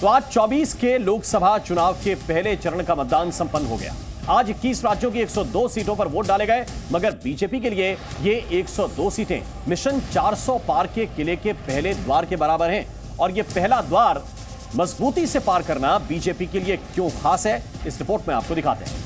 तो आज 24 के लोकसभा चुनाव के पहले चरण का मतदान संपन्न हो गया। आज 21 राज्यों की 102 सीटों पर वोट डाले गए, मगर बीजेपी के लिए ये 102 सीटें मिशन 400 पार के किले के पहले द्वार के बराबर हैं। और ये पहला द्वार मजबूती से पार करना बीजेपी के लिए क्यों खास है, इस रिपोर्ट में आपको दिखाते हैं।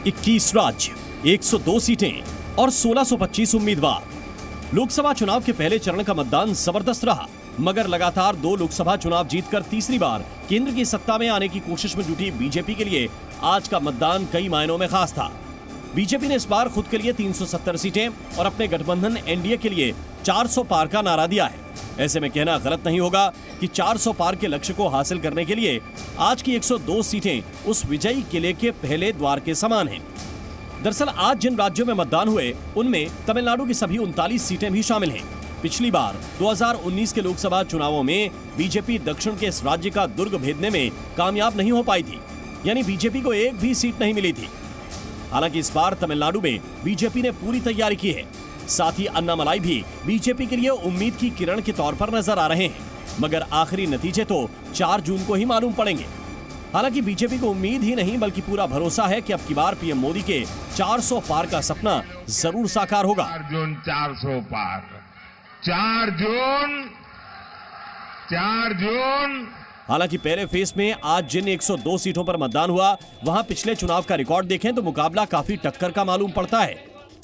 इक्कीस राज्य, 102 सीटें और 1625 उम्मीदवार। लोकसभा चुनाव के पहले चरण का मतदान जबरदस्त रहा, मगर लगातार 2 लोकसभा चुनाव जीतकर तीसरी बार केंद्र की सत्ता में आने की कोशिश में जुटी बीजेपी के लिए आज का मतदान कई मायनों में खास था। बीजेपी ने इस बार खुद के लिए 370 सीटें और अपने गठबंधन एनडीए के लिए 400 पार का नारा दिया है। ऐसे में कहना गलत नहीं होगा कि 400 पार के लक्ष्य को हासिल करने के लिए आज की 102 सीटें उस विजयी किले के पहले द्वार के समान हैं। दरअसल आज जिन राज्यों में मतदान हुए उनमें तमिलनाडु की सभी 39 सीटें भी शामिल हैं। पिछली बार 2019 के लोकसभा चुनावों में बीजेपी दक्षिण के इस राज्य का दुर्ग भेदने में कामयाब नहीं हो पाई थी, यानी बीजेपी को एक भी सीट नहीं मिली थी। हालांकि इस बार तमिलनाडु में बीजेपी ने पूरी तैयारी की है। साथ ही अन्नामलाई भी बीजेपी के लिए उम्मीद की किरण के तौर पर नजर आ रहे हैं, मगर आखिरी नतीजे तो 4 जून को ही मालूम पड़ेंगे। हालांकि बीजेपी को उम्मीद ही नहीं बल्कि पूरा भरोसा है कि अब की बार पीएम मोदी के 400 पार का सपना जरूर साकार होगा। 4 जून 400 पार, 4 जून। हालांकि पहले फेज में आज जिन 102 सीटों पर मतदान हुआ, वहां पिछले चुनाव का रिकॉर्ड देखें तो मुकाबला काफी टक्कर का मालूम पड़ता है,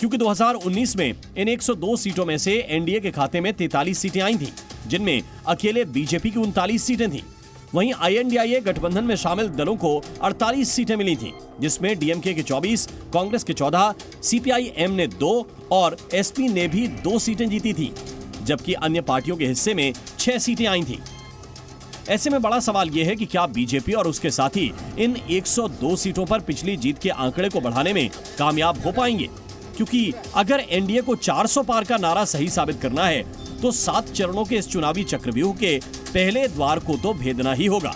क्योंकि 2019 में इन 102 सीटों में से एनडीए के खाते में 43 सीटें आई थीं, जिनमें अकेले बीजेपी की 39 सीटें थीं। वहीं आईएनडीआईए गठबंधन में शामिल दलों को 48 सीटें मिली थीं, जिसमें डीएमके के 24, कांग्रेस के 14, सीपीआईएम ने 2 और एसपी ने भी 2 सीटें जीती थीं, जबकि अन्य पार्टियों के हिस्से में 6 सीटें आई थीं। ऐसे में बड़ा सवाल यह है कि क्या बीजेपी और उसके साथी इन 102 सीटों पर पिछली जीत के आंकड़े को बढ़ाने में कामयाब हो पाएंगे, क्योंकि अगर एनडीए को 400 पार का नारा सही साबित करना है तो 7 चरणों के इस चुनावी चक्रव्यूह के पहले द्वार को तो भेदना ही होगा।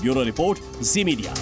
ब्यूरो रिपोर्ट, जी मीडिया।